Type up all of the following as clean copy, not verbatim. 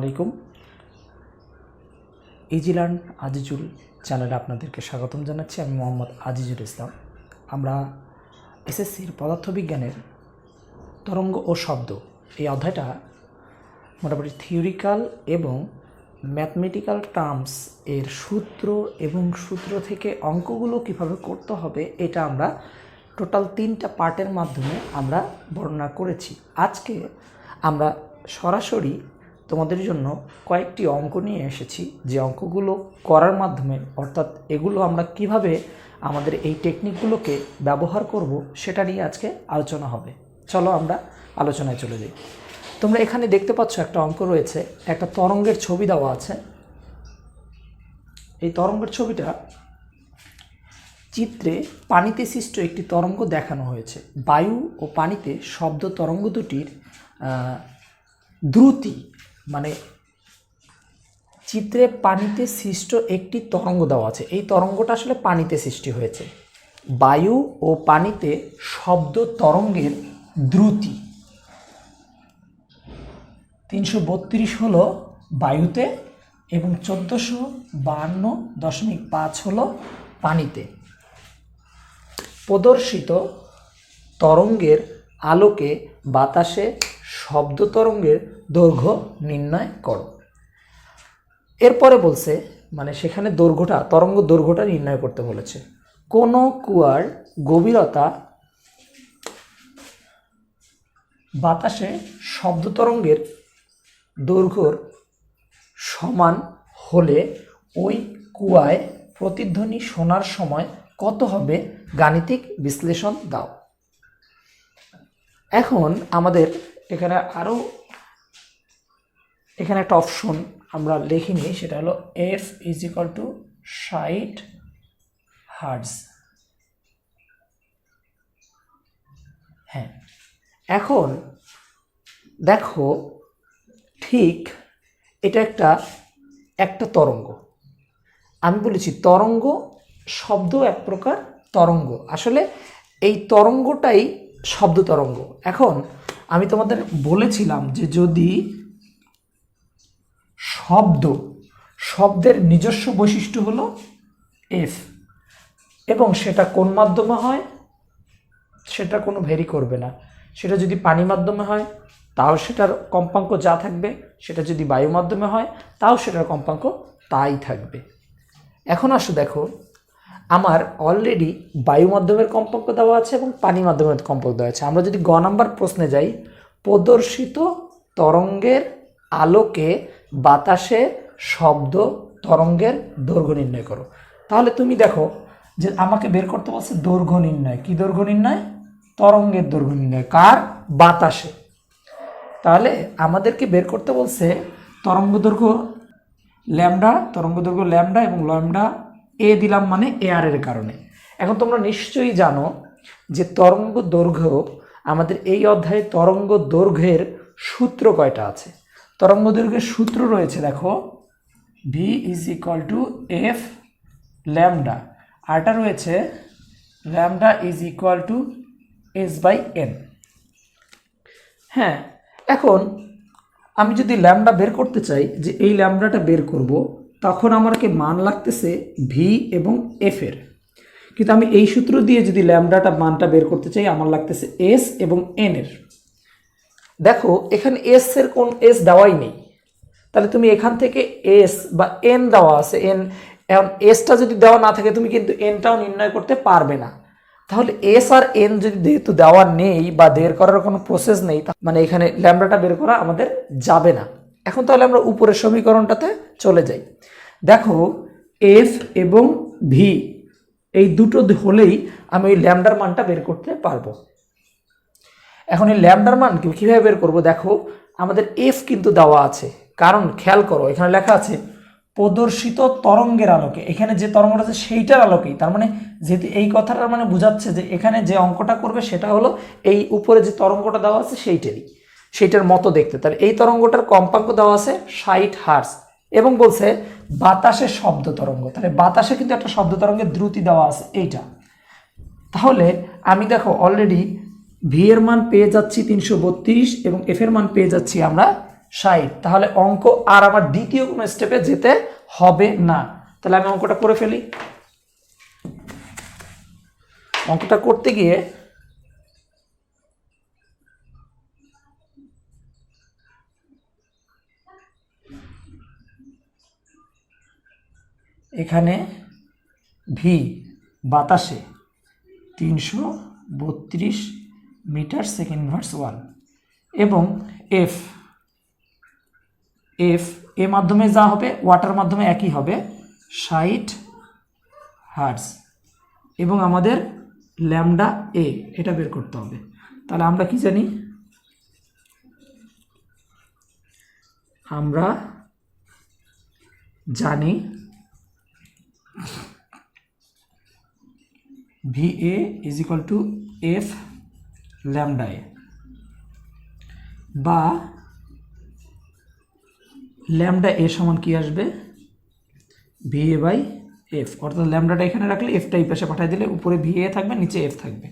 আলাইকুম। Easy learn Azizul চ্যানেলে আপনাদেরকে স্বাগতম জানাচ্ছি। আমি মোহাম্মদ আজিজুল ইসলাম। আমরা এসএসসির পদার্থবিজ্ঞানের তরঙ্গ ও শব্দ এই অধ্যায়টা মোটামুটি থিওরিক্যাল এবং ম্যাথমেটিক্যাল টার্মস এর সূত্র এবং সূত্র থেকে অঙ্কগুলো কিভাবে করতে হবে এটা আমরা টোটাল 3টা পার্টের মাধ্যমে আমরা বর্ণনা করেছি। আজকে আমরা সরাসরি তোমাদের জন্য কয়েকটি অঙ্ক নিয়ে এসেছি, যে অঙ্কগুলো করার মাধ্যমে অর্থাৎ এগুলো আমরা কিভাবে আমাদের এই টেকনিকগুলোকে ব্যবহার করব সেটা নিয়ে আজকে আলোচনা হবে। চলো আমরা আলোচনায় চলে যাই। তোমরা এখানে দেখতে পাচ্ছ একটা অঙ্ক রয়েছে, একটা তরঙ্গের ছবি দেওয়া আছে। এই তরঙ্গের ছবিটা চিত্রে পানিতে সৃষ্ট একটি তরঙ্গ দেখানো হয়েছে। বায়ু ও পানিতে শব্দ তরঙ্গ দুটির দ্রুতি, মানে চিত্রে পানিতে সৃষ্ট একটি তরঙ্গ দেওয়া আছে। এই তরঙ্গটা আসলে পানিতে সৃষ্টি হয়েছে। বায়ু ও পানিতে শব্দ তরঙ্গের দ্রুতি 332 হলো বায়ুতে এবং 1452.5 হলো পানিতে। প্রদর্শিত তরঙ্গের আলোকে বাতাসে শব্দ তরঙ্গের দৈর্ঘ্য নির্ণয় করো। এরপরে বলছে, মানে সেখানে দৈর্ঘ্যটা, তরঙ্গ দৈর্ঘ্যটা নির্ণয় করতে বলেছে। কোনো কুয়ার গভীরতা বাতাসে শব্দ তরঙ্গের দৈর্ঘ্যর সমান হলে ওই কুয়ায় প্রতিধ্বনি শোনার সময় কত হবে, গাণিতিক বিশ্লেষণ দাও। এখন আমাদের এখানে এখানে একটা অপশন আমরা লিখিনি, সেটা হলো F = 60 হার্টজ। হ্যাঁ, এখন দেখো ঠিক এটা একটা তরঙ্গ। আমি বলেছি তরঙ্গ, শব্দ এক প্রকার তরঙ্গ। আসলে এই তরঙ্গটাই শব্দ তরঙ্গ। এখন আমি তোমাদের বলেছিলাম যে যদি শব্দের নিজস্ব বৈশিষ্ট্য হলো এফ, এবং সেটা কোন মাধ্যমে হয় সেটা কোনো ভেরি করবে না। সেটা যদি পানি মাধ্যমে হয় তাও সেটার কম্পাঙ্ক যা থাকবে, সেটা যদি বায়ু মাধ্যমে হয় তাও সেটার কম্পাঙ্ক তাই থাকবে। এখন আসো দেখো, আমার অলরেডি বায়ু মাধ্যমের কম্পাঙ্ক দেওয়া আছে এবং পানি মাধ্যমের কম্পাঙ্ক দেওয়া আছে। আমরা যদি গ নাম্বার প্রশ্নে যাই, প্রদর্শিত তরঙ্গের আলোকে বাতাসে শব্দ তরঙ্গের দৈর্ঘ্য নির্ণয় করো। তাহলে তুমি দেখো যে আমাকে বের করতে বলছে দৈর্ঘ্য নির্ণয়। কি দৈর্ঘ্য নির্ণয়? তরঙ্গের দৈর্ঘ্য নির্ণয়। কার? বাতাসে। তাহলে আমাদেরকে বের করতে বলছে তরঙ্গ দৈর্ঘ্য ল্যামডা, তরঙ্গ দৈর্ঘ্য ল্যামডা এবং ল্যামডা এ দিলাম মানে এয়ারের কারণে। এখন তোমরা নিশ্চয়ই জানো যে তরঙ্গ দৈর্ঘ্য, আমাদের এই অধ্যায়ে তরঙ্গ দৈর্ঘ্যের সূত্র কয়টা আছে? তরঙ্গ দৈর্ঘ্যের সূত্র রয়েছে, দেখো V = F ল্যামডা, আরটা রয়েছে ল্যামডা = S/n। হ্যাঁ, এখন আমি যদি ল্যামডা বের করতে চাই, যে এই ল্যামডাটা বের করব, তখন আমাকে মান লাগতেছে ভি এবং এফ এর। কিন্তু আমি এই সূত্র দিয়ে যদি ল্যামডাটা মানটা বের করতে চাই, আমার লাগতেছে এস এবং এন এর। দেখো এখানে এস এর কোন এস দেওয়াই নেই, তাহলে তুমি এখান থেকে এস বা এন দেওয়া আছে, এন, এখন এসটা যদি দেওয়া না থাকে তুমি কিন্তু এনটাও নির্ণয় করতে পারবে না। তাহলে এস আর এন যদি যেহেতু দেওয়া নেই বা বের করার কোনো প্রসেস নেই, মানে এখানে ল্যামডাটা বের করা আমাদের যাবে না। এখন তাহলে আমরা উপরের সমীকরণটাতে চলে যাই। দেখো এফ এবং ভি এই দুটো হলেই আমি ওই ল্যামডার মানটা বের করতে পারবো। এখন এই ল্যামডার মান কিভাবে বের করব? দেখো আমাদের এফ কিন্তু দেওয়া আছে, কারণ খেয়াল করো এখানে লেখা আছে প্রদর্শিত তরঙ্গের আলোকে। এখানে যে তরঙ্গটা আছে সেইটার আলোকেই, তার মানে যেহেতু এই কথাটার মানে বোঝাচ্ছে যে এখানে যে অঙ্কটা করবে সেটা হলো এই উপরে যে তরঙ্গটা দেওয়া আছে সেইটার মতো দেখতে। তাহলে এই তরঙ্গটার কম্পাঙ্ক দেওয়া আছে 60 হার্টজ এবং বলছে বাতাসে শব্দ তরঙ্গ। তাহলে বাতাসে কিন্তু একটা শব্দ তরঙ্গের দ্রুতি দেওয়া আছে এইটা। তাহলে আমি দেখো অলরেডি ভি এর মান পেয়ে যাচ্ছি 332 এবং এফ এর মান পেয়ে যাচ্ছি আমরা 60, তাহলে অঙ্ক আর আমার দ্বিতীয় কোনো স্টেপে যেতে হবে না। তাহলে আমি অঙ্কটা করে ফেলি। অঙ্কটা করতে গিয়ে এখানে ভি বাতাসে 332 মিটার সেকেন্ড ইনভার্স 1 এবং এফ এ মাধ্যমে যা হবে ওয়াটার মাধ্যমে একই হবে 60 হার্টজ এবং আমাদের ল্যামডা এ এটা বের করতে হবে। তাহলে আমরা কি জানি, আমরা জানি V A is equal to f lambda এ, বা ল্যামডা এ সমান কি আসবে, ভি এ বাই এফ, অর্থাৎ ল্যামডাটা এখানে রাখলে এফটা এই পাশে পাঠিয়ে দিলে উপরে ভি এ থাকবে, নিচে এফ থাকবে।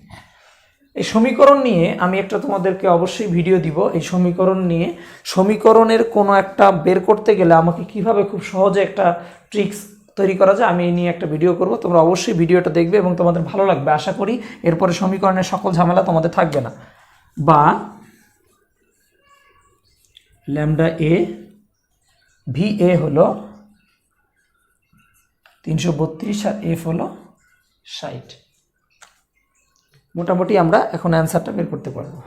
এই সমীকরণ নিয়ে আমি একটা তোমাদেরকে অবশ্যই ভিডিও দিব। এই সমীকরণ নিয়ে, সমীকরণের কোনো একটা বের করতে গেলে আমাকে কিভাবে খুব সহজে একটা ট্রিক্স তৈরি করা যায়, আমি এই নিয়ে একটা ভিডিও করব। তোমরা অবশ্যই ভিডিওটা দেখবে এবং তোমাদের ভালো লাগবে আশা করি। এরপরে সমীকরণের সকল ঝামেলা তোমাদের থাকবে না। বা ল্যামডা এ ভি এ হলো 332 আর এফ হলো 60। মোটামুটি আমরা এখন অ্যান্সারটা বের করতে পারবো।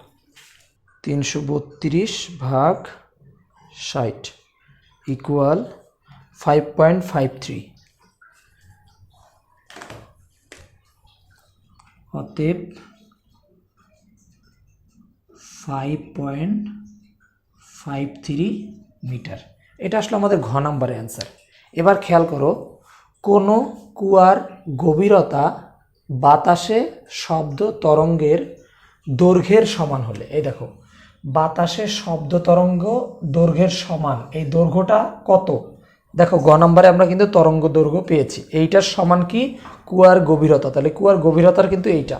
332 ভাগ 60 ইকুয়াল 5.53। অতএব 5.53 মিটার। এটা আসলে আমাদের ঘ নাম্বারের অ্যান্সার। এবার খেয়াল করো, কোনো কুয়ার গভীরতা বাতাসে শব্দ তরঙ্গের দৈর্ঘ্যের সমান হলে, এই দেখো বাতাসে শব্দ তরঙ্গ দৈর্ঘ্যের সমান, এই দৈর্ঘ্যটা কত? দেখো গ নম্বরে আমরা কিন্তু তরঙ্গ দৈর্ঘ্য পেয়েছি, এইটার সমান কি কুয়ার গভীরতা, তাহলে কুয়ার গভীরতার কিন্তু এইটা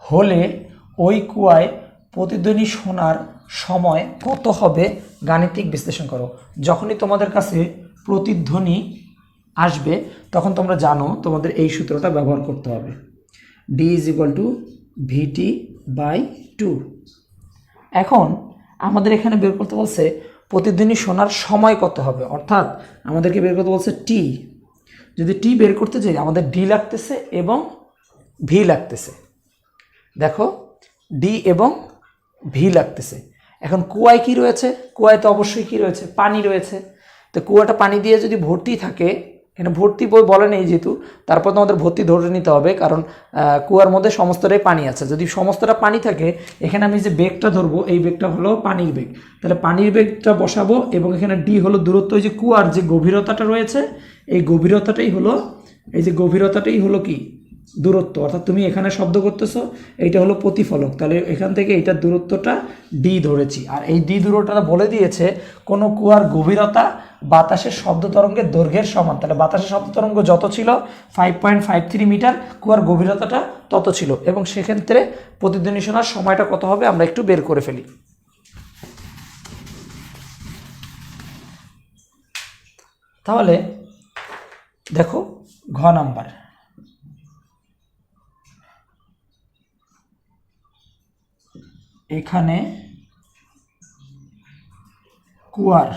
হলে ওই কুয়ায় প্রতিধ্বনি শোনার সময় কত হবে গাণিতিক বিশ্লেষণ করো। যখনই তোমাদের কাছে প্রতিধ্বনি আসবে তখন তোমরা জানো তোমাদের এই সূত্রটা ব্যবহার করতে হবে, d is equal to v t by 2। এখন আমাদের এখানে বের করতে বলছে প্রতিধ্বনি শোনার সময় কত হবে, অর্থাৎ আমাদেরকে বের করতে বলছে টি। যদি টি বের করতে চাই আমাদের ডি লাগতেছে এবং ভি লাগতেছে। দেখো ডি এবং ভি লাগতেছে। এখন কুয়ায় কি রয়েছে, কুয়ায় তো অবশ্যই কি রয়েছে, পানি রয়েছে। তো কুয়াটা পানি দিয়ে যদি ভর্তি থাকে, এখানে ভর্তি বই বলে নেই যেহেতু, তারপর তো আমাদের ভর্তি ধরে নিতে হবে, কারণ কুয়ার মধ্যে সমস্তটাই পানি আছে। যদি সমস্তটা পানি থাকে, এখানে আমি যে বেগটা ধরবো এই বেগটা হলো পানির বেগ, তাহলে পানির বেগটা বসাবো এবং এখানে ডি হলো দূরত্ব, এই যে কুয়ার যে গভীরতাটা রয়েছে এই গভীরতাটাই হলো, এই যে গভীরতাটাই হলো কি দূরত্ব, অর্থাৎ তুমি এখানে শব্দ করতেছো এইটা হলো প্রতিফলক, তাহলে এখান থেকে এইটার দূরত্বটা ডি ধরেছি। আর এই ডি দূরত্বটা বলে দিয়েছে কোনো কুয়ার গভীরতা বাতাসের শব্দ তরঙ্গের দৈর্ঘ্যের সমান, তাহলে বাতাসের শব্দ তরঙ্গ যত ছিল 5.53 মিটার, কুয়ার গভীরতাটা তত ছিল, এবং সেক্ষেত্রে প্রতিধ্বনি শোনার সময়টা কত হবে আমরা একটু বের করে ফেলি। তাহলে দেখো ঘ নাম্বার, এখানে কুয়ার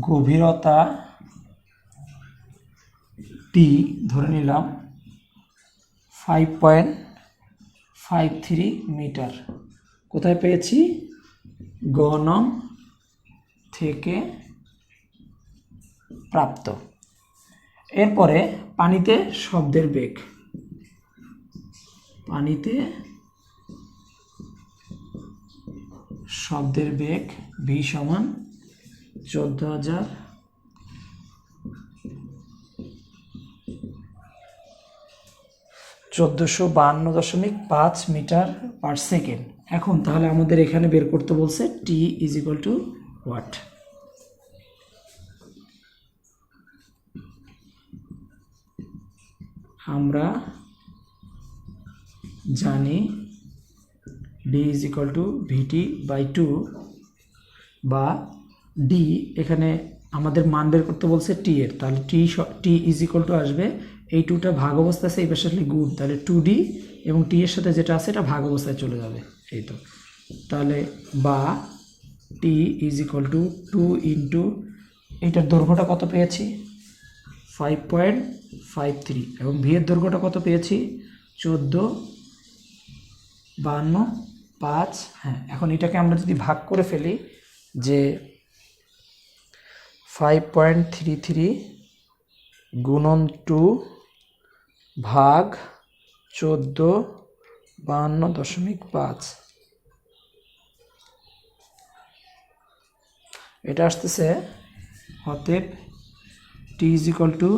গভীরতা টি ধরে নিলাম 5.53 মিটার। কোথায় পেয়েছি, গ নং থেকে প্রাপ্ত। এরপরে পানিতে শব্দের বেগ, পানিতে শব্দের বেগ ভি সমান 1452.5 মিটার পার সেকেন্ড। এখন তাহলে আমাদের এখানে বের করতে বলছে t is equal to what. আমরা জানি d is equal to v t by 2 বা ডি এখানে আমাদের মান বের করতে বলছে টি এর, তাহলে টি ইজ ইকুয়াল টু আসবে এই 2টা ভাগ অবস্থা আছে এই পাশে আসলে গুণ, তাহলে 2d এবং টি এর সাথে যেটা আছে এটা ভাগ অবস্থায় চলে যাবে, এই তো। তাহলে বা টি ইজ ইকুয়াল টু 2 ইন্টু এইটার দৈর্ঘ্যটা কত পেয়েছি 5.53 এবং ভি এর দৈর্ঘ্যটা কত পেয়েছি 14 52 5। হ্যাঁ, এখন এটাকে আমরা যদি ভাগ করে ফেলি যে 5.33 গুণন 2 ভাগ 14 52.5, এটা আসতেছে অতএব t is equal to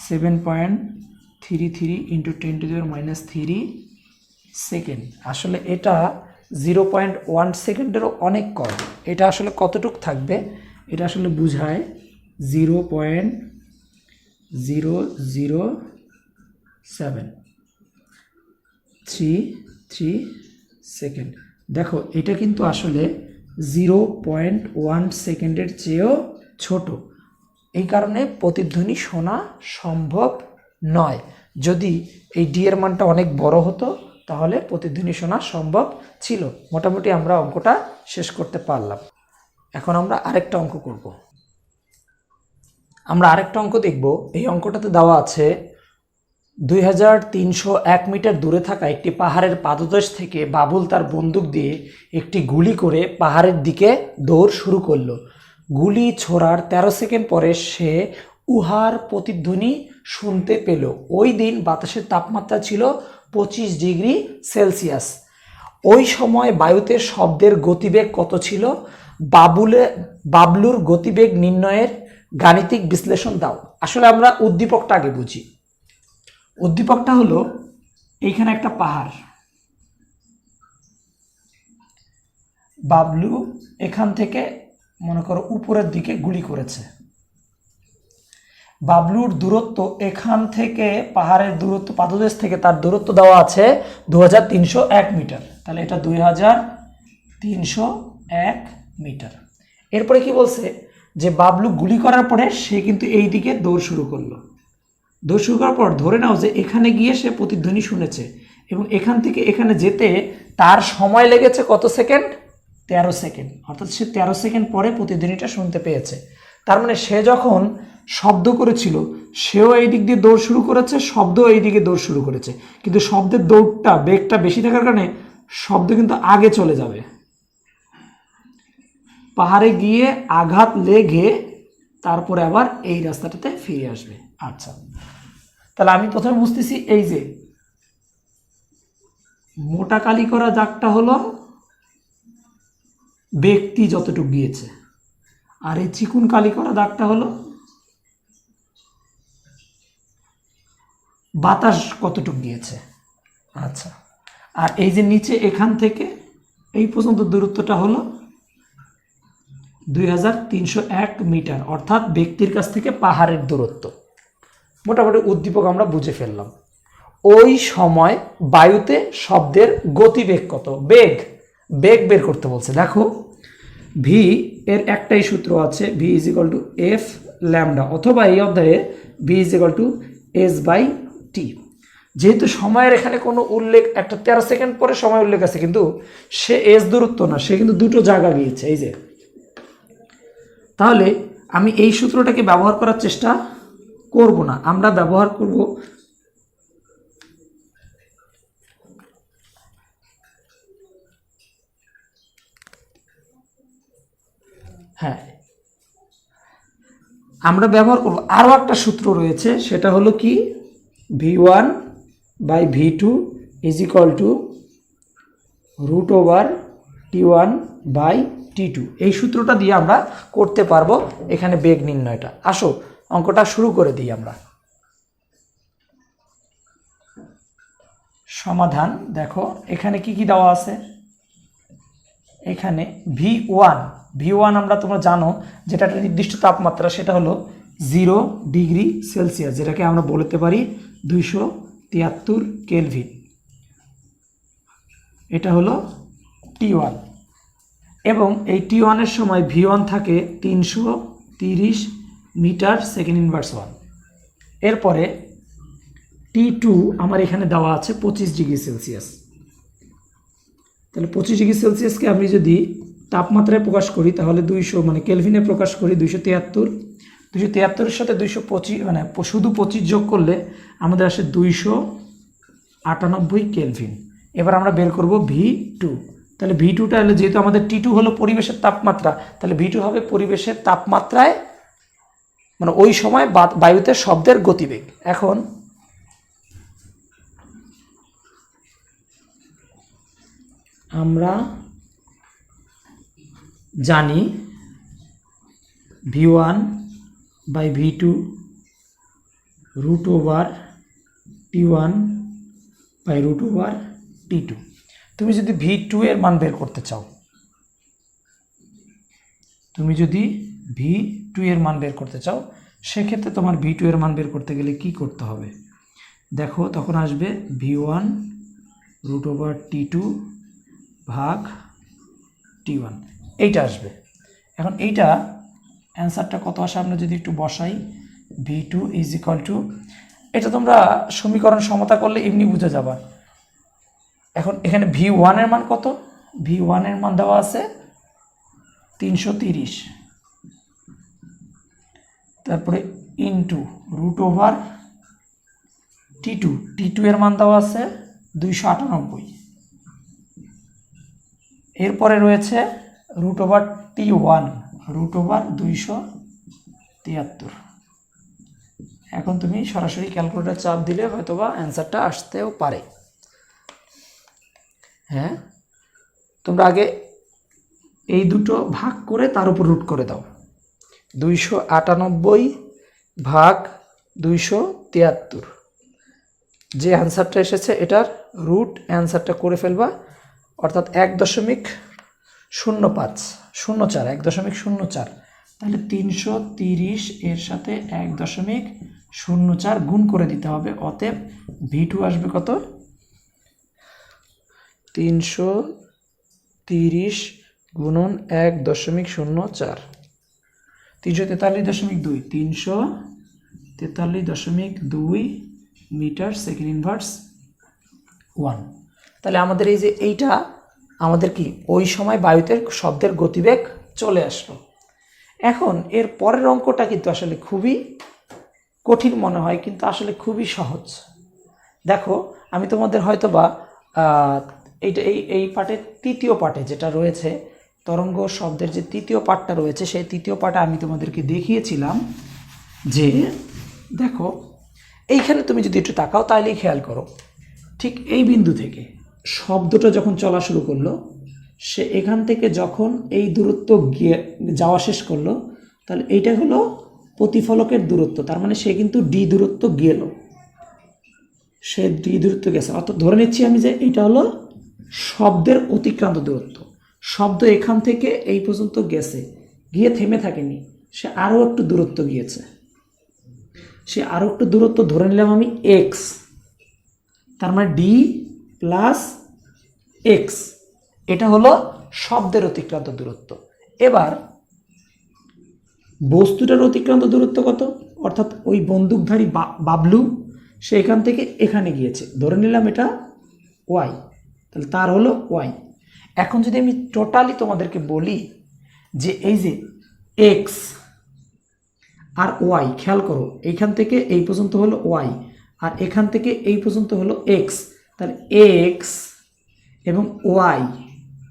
7.33 into 10⁻³ second. আসলে এটা 0.1 সেকেন্ডেরও অনেক কম। এটা আসলে কতটুক থাকবে, এটা আসলে বোঝায় 0.0073 সেকেন্ড। দেখো এটা কিন্তু আসলে 0.1 সেকেন্ডের চেয়েও ছোট, এই কারণে প্রতিধ্বনি শোনা সম্ভব নয়। যদি এই ডি এর মানটা অনেক বড় হতো তাহলে প্রতিধ্বনি শোনা সম্ভব ছিল। মোটামুটি আমরা অঙ্কটা শেষ করতে পারলাম। এখন আমরা আরেকটা অঙ্ক করব। আমরা আরেকটা অঙ্ক দেখব। এই অঙ্কটাতে দেওয়া আছে 2301 মিটার দূরে থাকা একটি পাহাড়ের পাদদেশ থেকে বাবুল তার বন্দুক দিয়ে একটি গুলি করে পাহাড়ের দিকে দৌড় শুরু করলো। গুলি ছোড়ার 13 সেকেন্ড পরে সে উহার প্রতিধ্বনি শুনতে পেল। ওই দিন বাতাসের তাপমাত্রা ছিল 25 ডিগ্রি সেলসিয়াস। ওই সময় বায়ুতে শব্দের গতিবেগ কত ছিল? বাবলুর গতিবেগ নির্ণয়ের গাণিতিক বিশ্লেষণ দাও। আসলে আমরা উদ্দীপকটা আগে বুঝি। উদ্দীপকটা হলো এইখানে একটা পাহাড়, বাবলু এখান থেকে মনে করো উপরের দিকে গুলি করেছে। বাবলুর দূরত্ব এখান থেকে পাহাড়ের দূরত্ব পাদদেশ থেকে তার দূরত্ব দেওয়া আছে 2301 মিটার। তাহলে এটা 2301 মিটার। এরপরে কি বলছে যে বাবলু গুলি করার পরে সে কিন্তু এই দিকে দৌড় শুরু করলো। দৌড় শুরু করার পর ধরে নাও যে এখানে গিয়ে সে প্রতিধ্বনি শুনেছে এবং এখান থেকে এখানে যেতে তার সময় লেগেছে কত সেকেন্ড? 13 সেকেন্ড। অর্থাৎ সে 13 সেকেন্ড পরে প্রতিধ্বনিটা শুনতে পেয়েছে। তার মানে সে যখন শব্দ করেছিল সেও এই দিক দিয়ে দৌড় শুরু করেছে, শব্দও এই দিকে দৌড় শুরু করেছে, কিন্তু শব্দের দৌড়টা বেগটা বেশি থাকার কারণে শব্দ কিন্তু আগে চলে যাবে, পাহাড়ে গিয়ে আঘাত লেগে তারপরে আবার এই রাস্তাটাতে ফিরে আসবে। আচ্ছা, তাহলে আমি প্রথমে বুঝতেছি এই যে মোটা কালি করা দাগটা হলো ব্যক্তি যতটুকু গিয়েছে, আর এই চিকুন কালি করা দাগটা হলো বাতাস কতটুকু গিয়েছে। আচ্ছা, আর এই যে নিচে এখান থেকে এই পর্যন্ত দূরত্বটা হলো 2301 মিটার, অর্থাৎ ব্যক্তির কাছ থেকে পাহাড়ের দূরত্ব। মোটামুটি উদ্দীপক আমরা বুঝে ফেললাম। ওই সময় বায়ুতে শব্দের গতিবেগ কত? বেগ বের করতে বলছে। দেখো ভি এর একটাই সূত্র আছে, v is equal to f lambda, অথবা এই অধ্যায়ে v is equal to s by t. যেহেতু সময়ের এখানে কোনো উল্লেখ, একটা 13 সেকেন্ড পরে সময় উল্লেখ আছে, কিন্তু সে এস দূরত্ব না, সে কিন্তু দুটো জায়গা গিয়েছে এই যে। তাহলে আমি এই সূত্রটাকে ব্যবহার করার চেষ্টা করব না, আমরা ব্যবহার করব আমরা ব্যবহার করব আরও একটা সূত্র রয়েছে, সেটা হলো কি v1 by v2 is equal to √t1 by t2। এই সূত্রটা দিয়ে আমরা করতে পারবো এখানে বেগ নির্ণয়টা। আসো অঙ্কটা শুরু করে দিই আমরা। সমাধান দেখো এখানে কি কি দেওয়া আছে। এখানে v1 আমরা তোমরা জানো যেটা একটা নির্দিষ্ট তাপমাত্রা, সেটা হলো 0 ডিগ্রি সেলসিয়াস, যেটাকে আমরা বলতে পারি 273 কেলভিন। এটা হলো T1 এবং এই T1 এর সময় V1 থাকে 330 মিটার সেকেন্ড ইনভার্স 1। এরপরে T2 আমার এখানে দেওয়া আছে 25 ডিগ্রি সেলসিয়াস। তাহলে 25 ডিগ্রি সেলসিয়াসকে আমি যদি তাপমাত্রায় প্রকাশ করি তাহলে 200 মানে কেলভিনে প্রকাশ করি 273 এর সাথে 225 মানে শুধু 25 যোগ করলে আমাদের আসে 298 কেলভিন। এবার আমরা বের করব V2। তাহলে V2টা হলো, যেহেতু আমাদের T2 হলো পরিবেশের তাপমাত্রা, তাহলে V2 হবে পরিবেশের তাপমাত্রায় মানে ওই সময় বায়ুতে শব্দের গতিবেগ। এখন আমরা জানি V1 by V2 root over T1 by root over T2। তুমি যদি V2 এর মান বের করতে চাও, সেক্ষেত্রে তোমার V2 এর মান বের করতে গেলে কি করতে হবে দেখো, তখন আসবে V1 রুট ওভার T2 ভাগ T1, এইটা আসবে। এখন এইটা অ্যান্সারটা কত আসে আমরা যদি একটু বসাই, V2 ইজ ইকুয়াল টু, এটা তোমরা সমীকরণ সমতা করলে এমনি বুঝে যাবা। এখন এখানে V1 এর মান কত, V1 এর মান দেওয়া আছে 330, তারপরে ইনটু রুট ওভার T2 এর মান দেওয়া আছে 298, এরপরে রয়েছে root over T1 root over 273। এখন তুমি সরাসরি ক্যালকুলেটর চাপ দিলে হয়তোবা অ্যান্সারটা আসতেও পারে। হ্যাঁ, তোমরা আগে এই দুটো ভাগ করে তার উপর রুট করে দাও, 298 ভাগ 273, যে অ্যান্সারটা এসেছে এটার রুট অ্যান্সারটা করে ফেলবা, অর্থাৎ 1.0504, তাহলে 330 এর সাথে 1.04 গুণ করে দিতে হবে। অতএব V2 আসবে কত, 330 গুণন 1.04, 343.2, 343.2 মিটার সেকেন্ড ইনভার্স 1। তাহলে আমাদের এই যে এইটা আমাদের কি ওই সময় বায়ুতে শব্দের গতিবেগ চলে আসলো। এখন এর পরের অঙ্কটা কিন্তু আসলে খুবই কঠিন মনে হয়, কিন্তু আসলে খুবই সহজ। দেখো, আমি তোমাদের হয়তোবা এইটা এই পার্টের তৃতীয় পার্টে যেটা রয়েছে, তরঙ্গ শব্দের যে তৃতীয় পার্টটা রয়েছে, সেই তৃতীয় পার্টে আমি তোমাদেরকে দেখিয়েছিলাম যে দেখো এইখানে তুমি যদি একটু তাকাও তাহলেই খেয়াল করো, ঠিক এই বিন্দু থেকে শব্দটা যখন চলা শুরু করলো, সে এখান থেকে যখন এই দূরত্ব গিয়ে যাওয়া শেষ করলো, তাহলে এইটা হলো প্রতিফলকের দূরত্ব। তার মানে সে কিন্তু ডি দূরত্ব গেল, সে ডি দূরত্ব গেছে। অর্থাৎ ধরে নিচ্ছি আমি যে এইটা হলো শব্দের অতিক্রান্ত দূরত্ব। শব্দ এখান থেকে এই পর্যন্ত গেছে, গিয়ে থেমে থাকেনি, সে আরও একটু দূরত্ব গিয়েছে। সে আরও একটু দূরত্ব ধরে নিলাম আমি এক্স, তার মানে ডি প্লাস এক্স, এটা হলো শব্দের অতিক্রান্ত দূরত্ব। এবার বস্তুটার অতিক্রান্ত দূরত্ব কত, অর্থাৎ ওই বন্দুকধারী বাবলু সে এখান থেকে এখানে গিয়েছে, ধরে নিলাম এটা ওয়াই, তাহলে তার হলো ওয়াই। এখন যদি আমি টোটালি তোমাদেরকে বলি যে এই যে এক্স আর ওয়াই, খেয়াল করো এইখান থেকে এই পর্যন্ত হলো ওয়াই আর এখান থেকে এই পর্যন্ত হলো এক্স, তাহলে এক্স এবং ওয়াই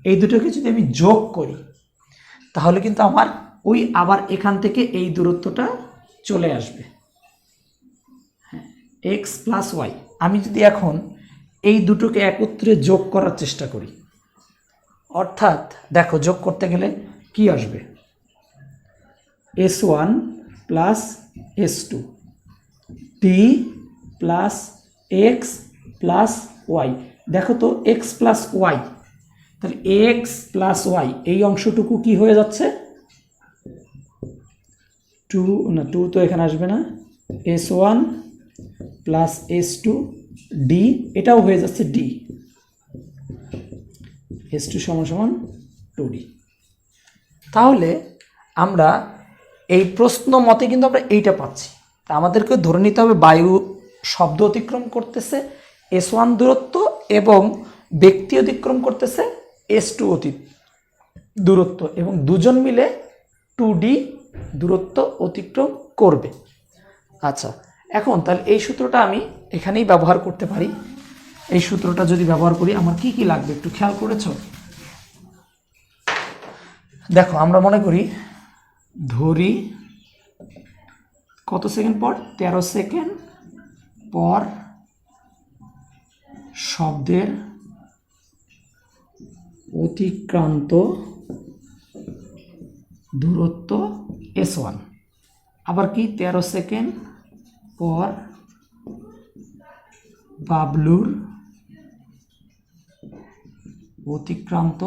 এই দুটোকে যদি আমি যোগ করি তাহলে কিন্তু আমার ওই আবার এখান থেকে এই দূরত্বটা চলে আসবে। হ্যাঁ, এক্স প্লাস ওয়াই। আমি যদি এখন এই দুটোকে একত্রে যোগ করার চেষ্টা করি, অর্থাৎ দেখো যোগ করতে গেলে কি আসবে, S1 প্লাস S2 টি প্লাস এক্স প্লাস ওয়াই। দেখো তো এক্স প্লাস ওয়াই, তাহলে এক্স প্লাস ওয়াই এই অংশটুকু কি হয়ে যাচ্ছে, 2 তো এখানে আসবে না, S1 প্লাস S2 ডি, এটাও হয়ে যাচ্ছে ডি। S2 সমান সমান 2D। তাহলে আমরা এই প্রশ্ন মতে কিন্তু আমরা এইটা পাচ্ছি। তা আমাদেরকে ধরে নিতে হবে বায়ু শব্দ অতিক্রম করতেছে S1 দূরত্ব এবং ব্যক্তি অতিক্রম করতেছে S2 দূরত্ব, এবং দুজন মিলে 2D দূরত্ব অতিক্রম করবে। আচ্ছা, এখন তাহলে এই সূত্রটা আমি এখানেই ব্যবহার করতে পারি। এই সূত্রটা যদি ব্যবহার করি আমার কি কি লাগবে একটু খেয়াল করেছো? দেখো, আমরা মনে করি ধরি কত সেকেন্ড পর, 13 সেকেন্ড পর শব্দের অতিক্রান্ত দূরত্ব S1, আবার কি 13 সেকেন্ড পর বাবলুর অতিক্রান্ত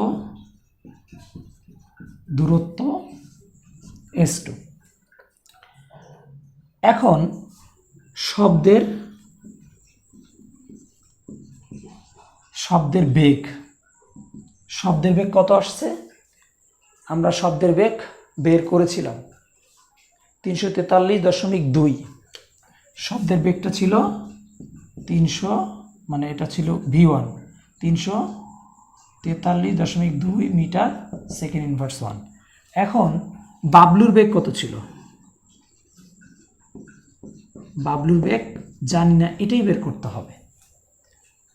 দূরত্ব S2। এখন শব্দের বেগ কত আসছে? আমরা শব্দের বেগ বের করেছিলাম 343.2। শব্দের বেগটা ছিল 300, মানে এটা ছিল V1, 343.2 মিটার সেকেন্ড ইনভার্স 1। এখন বাবলুর বেগ কত ছিল? বাবলুর বেগ জানি না, এটাই বের করতে হবে।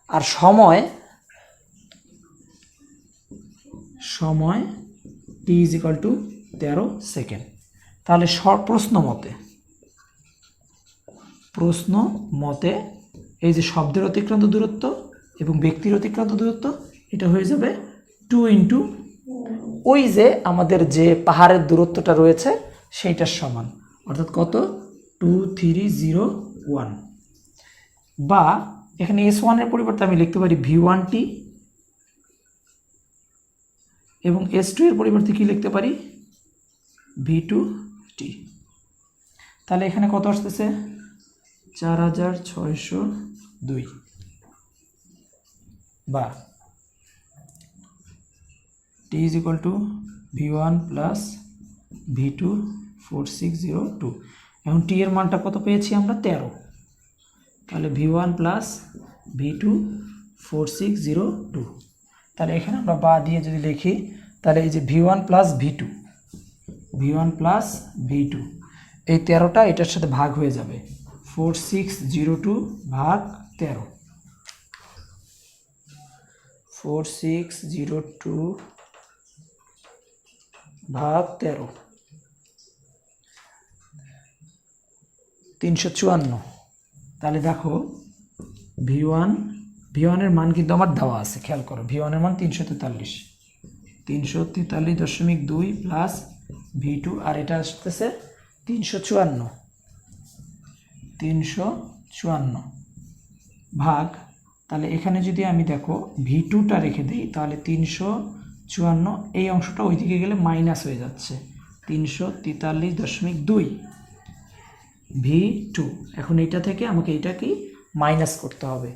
আর সময় t = 13 সেকেন্ড। তাহলে প্রশ্ন মতে এই যে শব্দের অতিক্রান্ত দূরত্ব এবং ব্যক্তির অতিক্রান্ত দূরত্ব, এটা হয়ে যাবে 2 × ওই যে আমাদের যে পাহাড়ের দূরত্বটা রয়েছে সেইটার সমান, অর্থাৎ কত? 2301। বা এখানে S1 এর পরিবর্তে আমি লিখতে পারি V1t, এবং S2 এর পরিবর্তে কি লিখতে পারি? V2t। তাহলে এখানে কত আসতেছে? 4602। বা t = V1 + V2 4602। এখন t এর মানটা কত পেয়েছি আমরা? 13। তাহলে V1 + V2 4602। তাহলে এখানে আমরা বা দিয়ে যদি লিখি, তাহলে এই যে V1 + V2 এই 13টা এটার সাথে ভাগ হয়ে যাবে, 4602 ভাগ 13, 4602 ভাগ 13, 354। তাহলে দেখো V1 এর মান কিন্তু আমার দেওয়া আছে, খেয়াল করো। V1 এর মান 343.2 প্লাস V2, আর এটা আসতেছে 354 ভাগ, তাহলে এখানে যদি আমি দেখো V2টা রেখে দিই, তাহলে 354, এই অংশটা ওইদিকে গেলে মাইনাস হয়ে যাচ্ছে, 343.2 V2। এখন এইটা থেকে আমাকে এইটাকে মাইনাস করতে হবে,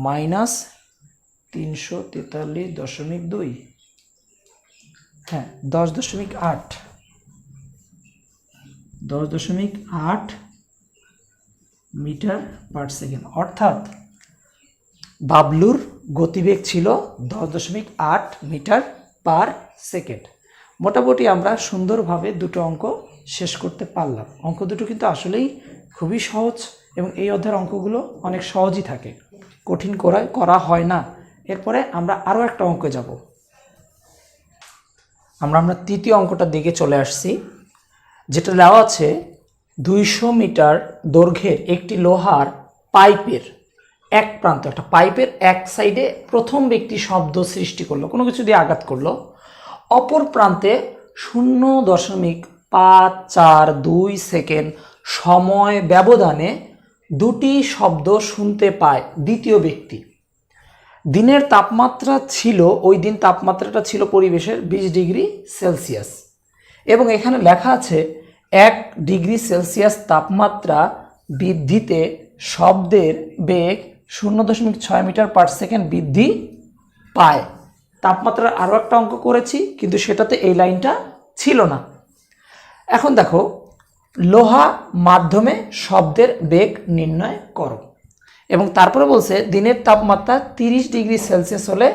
মাইনাস 343.2, হ্যাঁ 10.8 মিটার পার সেকেন্ড। অর্থাৎ বাবলুর গতিবেগ ছিল 10.8 মিটার পার সেকেন্ড। মোটামুটি আমরা সুন্দরভাবে দুটো অঙ্ক শেষ করতে পারলাম। অঙ্ক দুটো কিন্তু আসলেই খুবই সহজ, এবং এই অধ্যায়ের অঙ্কগুলো অনেক সহজই থাকে, কঠিন করা হয় না। এরপরে আমরা আরও একটা অঙ্কে যাব। আমরা তৃতীয় অঙ্কটার দিকে চলে আসছি, যেটা দেওয়া আছে 200 মিটার দৈর্ঘ্যের একটি লোহার পাইপের এক প্রান্ত, একটা পাইপের এক সাইডে প্রথম ব্যক্তি শব্দ সৃষ্টি করলো, কোনো কিছু দিয়ে আঘাত করলো, অপর প্রান্তে 0.542 সেকেন্ড সময় ব্যবধানে দুটি শব্দ শুনতে পায় দ্বিতীয় ব্যক্তি। দিনের তাপমাত্রা ছিল, ওই দিন তাপমাত্রাটা ছিল পরিবেশের 20 ডিগ্রি সেলসিয়াস, এবং এখানে লেখা আছে 1 ডিগ্রি সেলসিয়াস তাপমাত্রা বৃদ্ধিতে শব্দের বেগ 0.6 মিটার পার সেকেন্ড বৃদ্ধি পায়। তাপমাত্রার আরও একটা অঙ্ক করেছি, কিন্তু সেটাতে এই লাইনটা ছিল না। এখন দেখো, লোহা মাধ্যমে শব্দের বেগ নির্ণয় করো, এবং তারপরে বলছে দিনের তাপমাত্রা 30 ডিগ্রি সেলসিয়াস হলে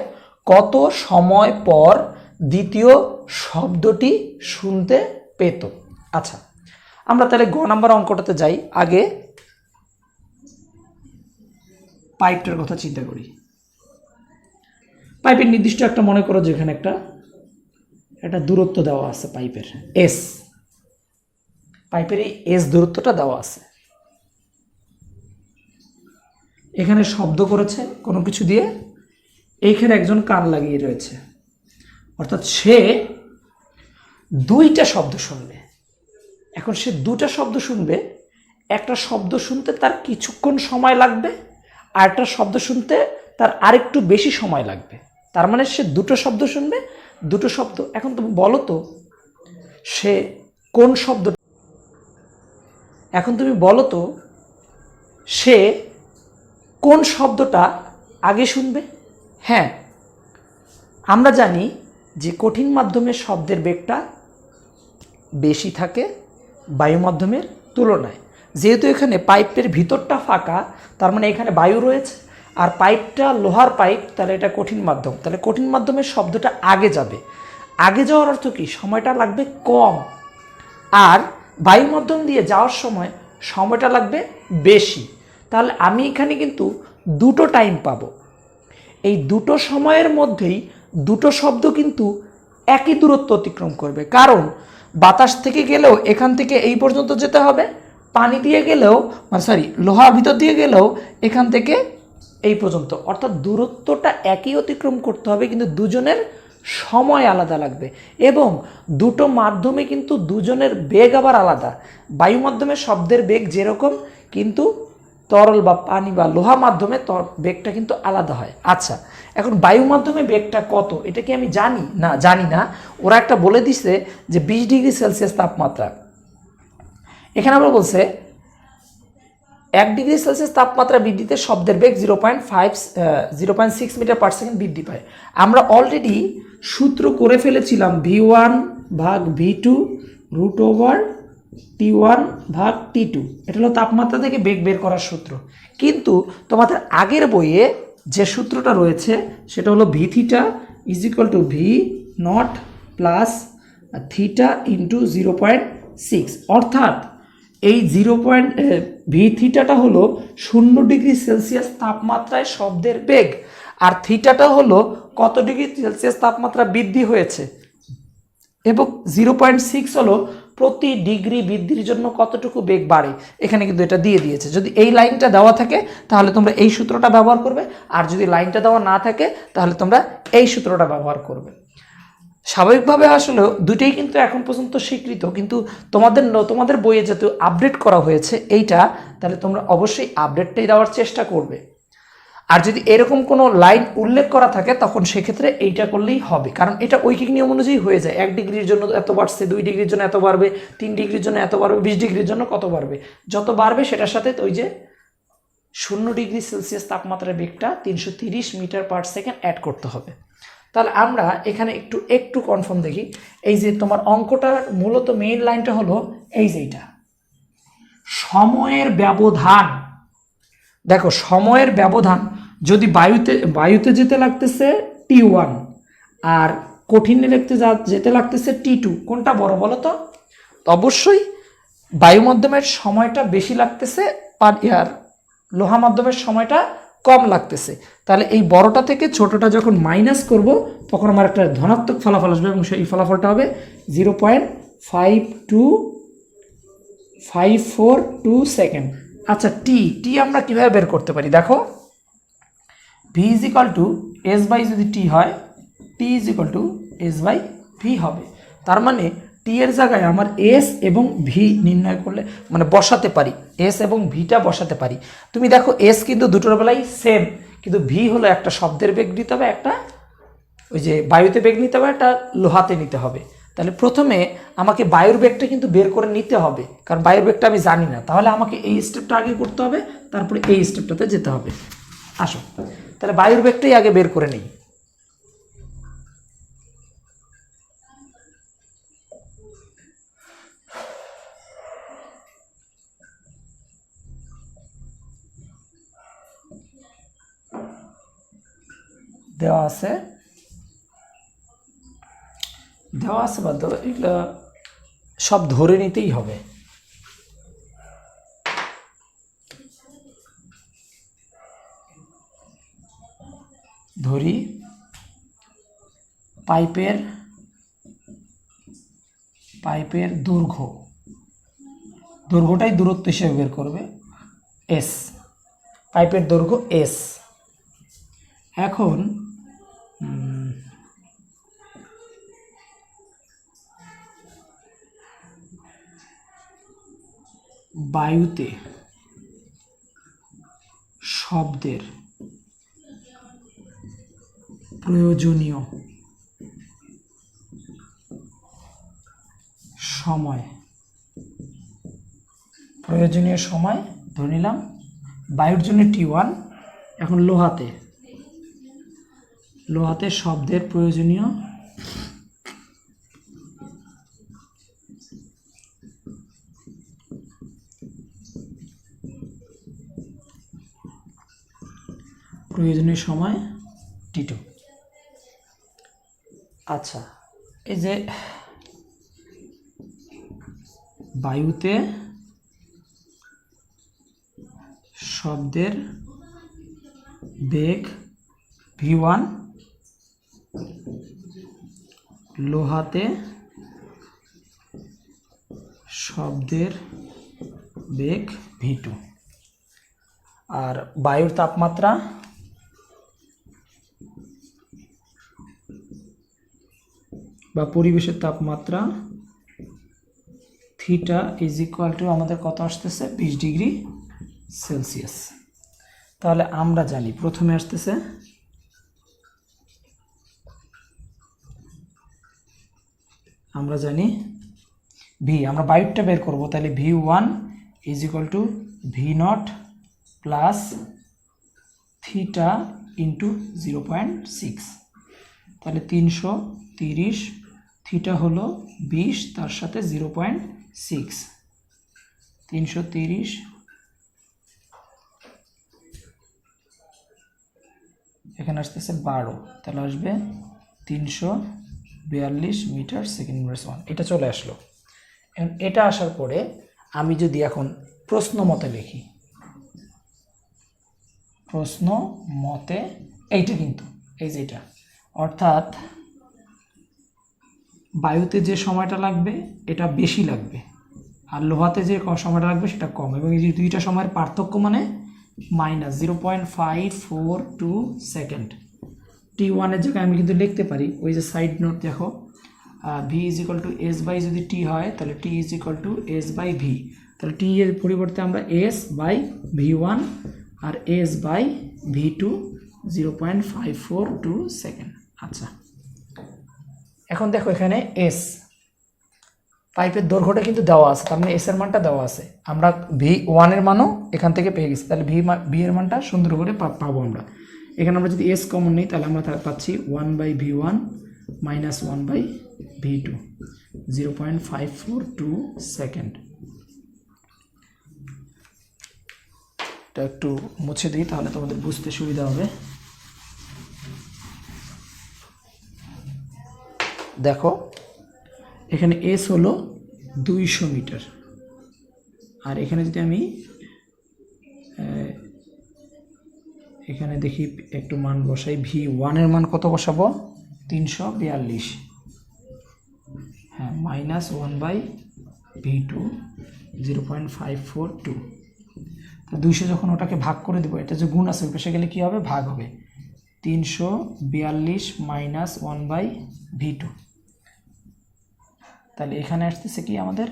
কত সময় পর দ্বিতীয় শব্দটি শুনতে পেত। আচ্ছা, আমরা তাহলে গ নাম্বার অঙ্কটাতে যাই। আগে পাইপটার কথা চিন্তা করি। পাইপের নির্দিষ্ট একটা মনে করো যেখানে একটা দূরত্ব দেওয়া আছে, পাইপের এস, পাইপের এই এস দূরত্বটা দেওয়া আছে। এখানে শব্দ করেছে কোনো কিছু দিয়ে, এইখানে একজন কান লাগিয়ে রয়েছে, অর্থাৎ সে দুইটা শব্দ শুনবে। এখন সে দুটা শব্দ শুনবে, একটা শব্দ শুনতে তার কিছুক্ষণ সময় লাগবে, আর একটা শব্দ শুনতে তার আরেকটু বেশি সময় লাগবে। তার মানে সে দুটো শব্দ শুনবে, দুটো শব্দ। এখন তুমি বলো তো সে কোন শব্দ, এখন তুমি বলো তো সে কোন শব্দটা আগে শুনবে? হ্যাঁ, আমরা জানি যে কঠিন মাধ্যমের শব্দের বেগটা বেশি থাকে বায়ু মাধ্যমের তুলনায়। যেহেতু এখানে পাইপের ভিতরটা ফাঁকা, তার মানে এখানে বায়ু রয়েছে, আর পাইপটা লোহার পাইপ, তাহলে এটা কঠিন মাধ্যম, তাহলে কঠিন মাধ্যমের শব্দটা আগে যাবে। আগে যাওয়ার অর্থ কি? সময়টা লাগবে কম। আর বায়ু মাধ্যম দিয়ে যাওয়ার সময় সময়টা লাগবে বেশি। তাহলে আমি এখানে কিন্তু দুটো টাইম পাবো। এই দুটো সময়ের মধ্যেই দুটো শব্দ কিন্তু একই দূরত্ব অতিক্রম করবে, কারণ বাতাস থেকে গেলেও এখান থেকে এই পর্যন্ত যেতে হবে, পানি দিয়ে গেলেও লোহার ভিতর দিয়ে গেলেও এখান থেকে এই পর্যন্ত, অর্থাৎ দূরত্বটা একই অতিক্রম করতে হবে, কিন্তু দুজনের সময় আলাদা লাগবে। এবং দুটো মাধ্যমে কিন্তু দুজনের বেগ আবার আলাদা। বায়ু মাধ্যমে শব্দের বেগ যেরকম, কিন্তু তরল বা পানি বা লোহা মাধ্যমে বেগটা কিন্তু আলাদা হয়। আচ্ছা, এখন বায়ু মাধ্যমে বেগটা কত, এটা কি আমি জানি না। ওরা একটা বলে দিছে যে 20 ডিগ্রি সেলসিয়াস তাপমাত্রা। এখানে আমরা বলছে 1 ডিগ্রি সেলসিয়াস তাপমাত্রা বৃদ্ধিতে শব্দের বেগ 0.6 মিটার পার সেকেন্ড বৃদ্ধি পায়। আমরা অলরেডি সূত্র করে ফেলেছিলাম v1 ভাগ v2 রুট ওভার t1 ভাগ t2। এটা হলো তাপমাত্রা থেকে বেগ বের করার সূত্র। কিন্তু তোমাদের আগের বইয়ে যে সূত্রটা রয়েছে সেটা হলো v theta is equal two v not plus theta into 0.6, অর্থাৎ এই ভি থিটাটা হলো 0 ডিগ্রি সেলসিয়াস তাপমাত্রায় শব্দের বেগ, আর থিটাটা হলো কত ডিগ্রি সেলসিয়াস তাপমাত্রা বৃদ্ধি হয়েছে, এবং 0.6 হলো প্রতি ডিগ্রি বৃদ্ধির জন্য কতটুকু বেগ বাড়ে। এখানে কিন্তু এটা দিয়ে দিয়েছে। যদি এই লাইনটা দেওয়া থাকে তাহলে তোমরা এই সূত্রটা ব্যবহার করবে, আর যদি লাইনটা দেওয়া না থাকে তাহলে তোমরা এই সূত্রটা ব্যবহার করবে। স্বাভাবিকভাবে আসলে দুটোই কিন্তু এখন পর্যন্ত স্বীকৃত, কিন্তু তোমাদের বইয়ে যেহেতু আপডেট করা হয়েছে এইটা, তাহলে তোমরা অবশ্যই আপডেটটাই দেওয়ার চেষ্টা করবে। আর যদি এরকম কোনো লাইন উল্লেখ করা থাকে তখন সেক্ষেত্রে এইটা করলেই হবে, কারণ এটা ঐকিক নিয়ম অনুযায়ী হয়ে যায়। 1 ডিগ্রির জন্য এত বাড়ছে, 2 ডিগ্রির জন্য এত বাড়বে, 3 ডিগ্রির জন্য এত বাড়বে, 20 ডিগ্রির জন্য কত বাড়বে। যত বাড়বে সেটার সাথে ওই যে 0 ডিগ্রি সেলসিয়াস তাপমাত্রার বেগটা 330 মিটার পার সেকেন্ড অ্যাড করতে হবে। তাহলে আমরা এখানে একটু কনফার্ম দেখি। এই যে তোমার অঙ্কটার মূলত মেইন লাইনটা হলো এই যে এইটা, সময়ের ব্যবধান। দেখো, সময়ের ব্যবধান যদি বায়ুতে যেতে লাগতেছে t1 আর কঠিনে যেতে লাগতেছে t2, কোনটা বড় বলো তো? অবশ্যই বায়ু মাধ্যমের সময়টা বেশি লাগতেছে, আর লোহা মাধ্যমের সময়টা কম লাগতেছে। তাহলে এই বড়টা থেকে ছোটটা যখন মাইনাস করব তখন আমার একটা ধনাত্মক ফলাফল আসবে, এবং সেই ফলাফলটা হবে 0.542 সেকেন্ড। আচ্ছা, টি আমরা কিভাবে বের করতে পারি? দেখো, v is equal to s by, যদি টি হয় t is equal to s by v হবে। তার মানে টি এর জায়গায় আমার এস এবং ভি নির্ণয় করলে মানে বসাতে পারি, এস এবং ভিটা বসাতে পারি। তুমি দেখো, এস কিন্তু দুটোর বেলায় সেম, কিন্তু ভি হলো একটা শব্দের বেগ নিতে হবে, একটা ওই যে বায়ুতে বেগ নিতে হবে, একটা লোহাতে নিতে হবে। তাহলে প্রথমে আমাকে বায়ুর বেগটা কিন্তু বের করে নিতে হবে, কারণ বায়ুর বেগটা আমি জানি না। তাহলে আমাকে এই স্টেপটা আগে করতে হবে, তারপরে এই স্টেপটাতে যেতে হবে। আসো তাহলে বায়ুর বেগটাই আগে বের করে নিই। দেওয়া আছে বাদ দাও, এগুলা সব ধরে নিতেই হবে। ধরি পাইপের দৈর্ঘ্যটাই দূরত্ব হিসেবে বের করবে, এস, পাইপের দৈর্ঘ্য এস। এখন বায়ুতে শব্দের প্রয়োজনীয় সময় ধরে নিলাম বায়ুর জন্য T1। এখন লোহাতে শব্দের প্রয়োজনীয় সময় T2। আচ্ছা, এই যে বায়ুতে শব্দের বেগ v1, লোহাতে শব্দের বেগ v2, আর বায়ুর তাপমাত্রা বা পরিবেশের তাপমাত্রা থিটা ইজ ইকুয়াল টু আমাদের কত আসতেছে 20 ডিগ্রি সেলসিয়াস। তাহলে আমরা জানি প্রথমে আসতেছে আমরা জানি ভি, আমরা বায়ুটা বের করব, তাহলে v1 is equal two v0 plus theta into 0.6, তাহলে 330, থিটা হলো 20, তার সাথে 0.6, 330 এখানে আসতেছে 12, তাহলে আসবে 342 মিটার সেকেন্ড ইনভার্স 1। এটা চলে আসলো। এখন এটা আসার পরে আমি যদি এখন প্রশ্ন মতে লিখি, প্রশ্ন মতে এইটা কিন্তু এই যে এটা, অর্থাৎ বায়ুতে যে সময়টা লাগবে এটা বেশি লাগবে, আর লোহাতে যে সময়টা লাগবে সেটা কম, এবং এই যে দুইটা সময়ের পার্থক্য মানে মাইনাস 0.542 সেকেন্ড। T1 এর জায়গায় আমি কিন্তু লিখতে পারি, ওই যে সাইড নোট দেখো, v is equal to s by যদি টি হয় তাহলে t is equal to s by v, তাহলে টি এর পরিবর্তে আমরা এস বাই v1 আর এস বাই v2 0.542 সেকেন্ড। আচ্ছা, এখন দেখো এখানে এস, পাইপের দৈর্ঘ্যটা কিন্তু দেওয়া আছে, তার মানে এস এর মানটা দেওয়া আছে, আমরা v1 এর মানও এখান থেকে পেয়ে গেছি, তাহলে ভি এর মানটা সুন্দর করে পাবো আমরা। এখানে আমরা যদি এস কমন নিই তাহলে আমরা পাচ্ছি 1/v1 মাইনাস 1/v2 0.542 সেকেন্ড। এটা একটু মুছে দিই তাহলে তোমাদের বুঝতে সুবিধা হবে। দেখো এখানে এস হলো 200 মিটার, আর এখানে যদি আমি এখানে দেখি একটু মান বসাই, v1 এর মান কত বসাবো 342, হ্যাঁ, মাইনাস 1/v2 0.542, তো 200 যখন ওটাকে ভাগ করে দেবো, এটা যে গুণ আছে ওই পাশে গেলে কী হবে, ভাগ হবে, 342 মাইনাস 1/v2, তাহলে এখানে আসতেছে কি আমাদের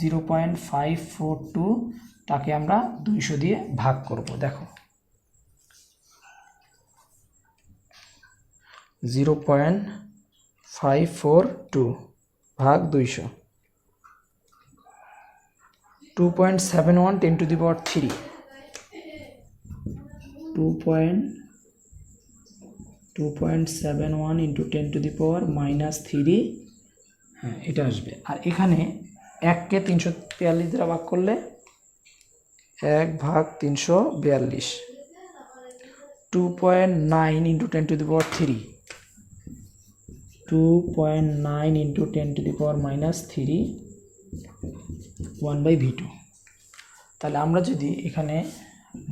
0.542, তাকে আমরা 200 দিয়ে ভাগ করব। দেখো 0.542 ভাগ 200, 2.71 10 to the power 3, 2.71 into 10 to the power minus 3, হ্যাঁ এটা আসবে। আর এখানে 1কে 342 দ্বারা ভাগ করলে 1/342, 2.9 into 10 to the power 3, 2.9 into 10 to the power minus 3 1 by v2। তাহলে আমরা যদি এখানে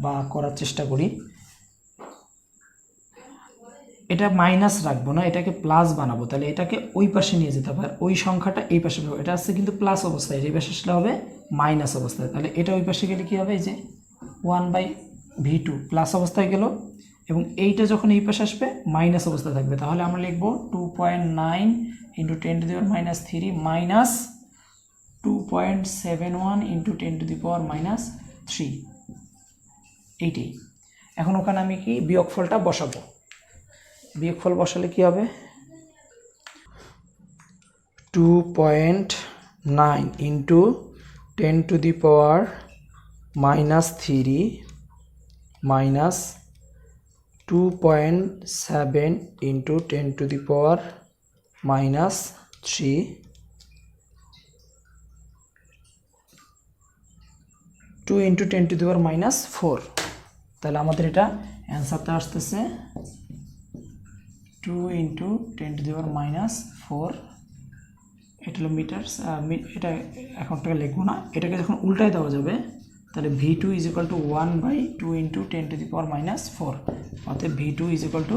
বা করার চেষ্টা করি, এটা মাইনাস রাখবো না, এটাকে প্লাস বানাবো, তাহলে এটাকে ওই পাশে নিয়ে যেতে হবে, আর ওই সংখ্যাটা এই পাশে হবে। এটা আসছে কিন্তু প্লাস অবস্থায়, এই পাশে আসলে হবে মাইনাস অবস্থায়। তাহলে এটা ওই পাশে গেলে কি হবে, এই যে 1 বাই v2 প্লাস অবস্থায় গেল, এবং এইটা যখন এই পাশে আসবে মাইনাস অবস্থায় থাকবে। তাহলে আমরা লিখবো 2.9 into 10 to the power minus 3 minus 2.71 into 10 to the power minus 3, এইটাই। এখন ওখানে আমি কি বিয়োগফলটা বসাবো, বিয়োগফল বসালে কি হবে, 2.9 into 10 to the power minus 3 minus 2.7 into 10 to the power minus 3 2 into 10 to the power minus 4। তাহলে আমাদের এটা অ্যান্সারটা আসতেছে 2 into 10 to the power minus 4। এটা হলো মিটার্স, এটা এখন টাকা লিখবো না, এটাকে যখন উল্টায় দেওয়া যাবে তাহলে v2 is equal to 1 by 2 into 10 to the power minus 4। অতএব v2 ইজ ইকুয়াল টু,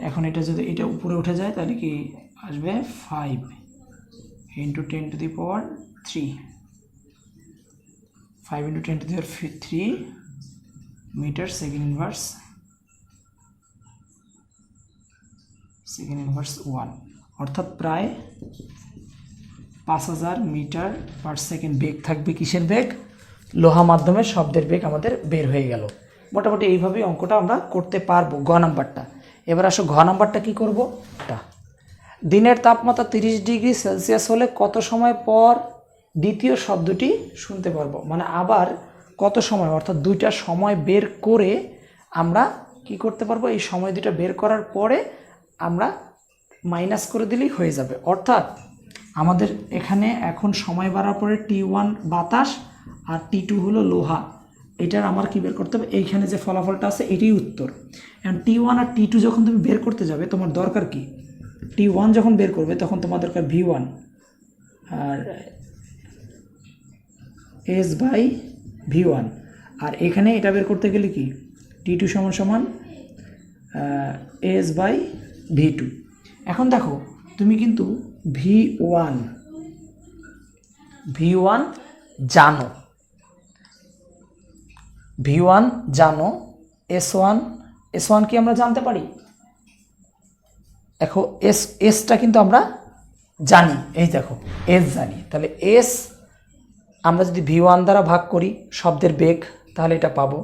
এখন এটা যদি এটা উপরে উঠে যায় তাহলে কি আসবে 5 into 10 to the power 3, 5 into 10 to the power 3 metre second inverse 1, অর্থাৎ প্রায় 5000 মিটার পার সেকেন্ড বেগ থাকবে। কিসের বেগ? লোহা মাধ্যমের শব্দের বেগ আমাদের বের হয়ে গেল। মোটামুটি এইভাবেই অঙ্কটা আমরা করতে পারবো, গ নাম্বারটা। এবার আসো ঘ নাম্বারটা কি করব। দিনের তাপমাত্রা 30 ডিগ্রি সেলসিয়াস হলে কত সময় পর দ্বিতীয় শব্দটি শুনতে পারবো, মানে আবার কত সময়, অর্থাৎ দুইটা সময় বের করে আমরা কি করতে পারবো, এই সময় দুটো বের করার পরে আমরা মাইনাস করে দিলেই হয়ে যাবে। অর্থাৎ আমাদের এখানে এখন সময় বাড়ার পরে T1 বাতাস আর T2 হলো লোহা, এটার আমার কি বের করতে হবে, এইখানে যে ফলাফলটা আছে এটাই উত্তর। এখন T1 আর T2 যখন তুমি বের করতে যাবে তোমার দরকার কি, T1 যখন বের করবে তখন তোমার দরকার V1 R S by V1, আর এখানে এটা বের করতে গেলে কি T2 সমান সমান S বাই V2। এখন দেখো তুমি কিন্তু V1 জানো, V1 জানো, S1 কি আমরা জানতে পারি, দেখো এসটা কিন্তু আমরা জানি, এই দেখো এস জানি, তাহলে এস আমরা যদি V1 দ্বারা ভাগ করি শব্দের বেগ তাহলে এটা পাবো।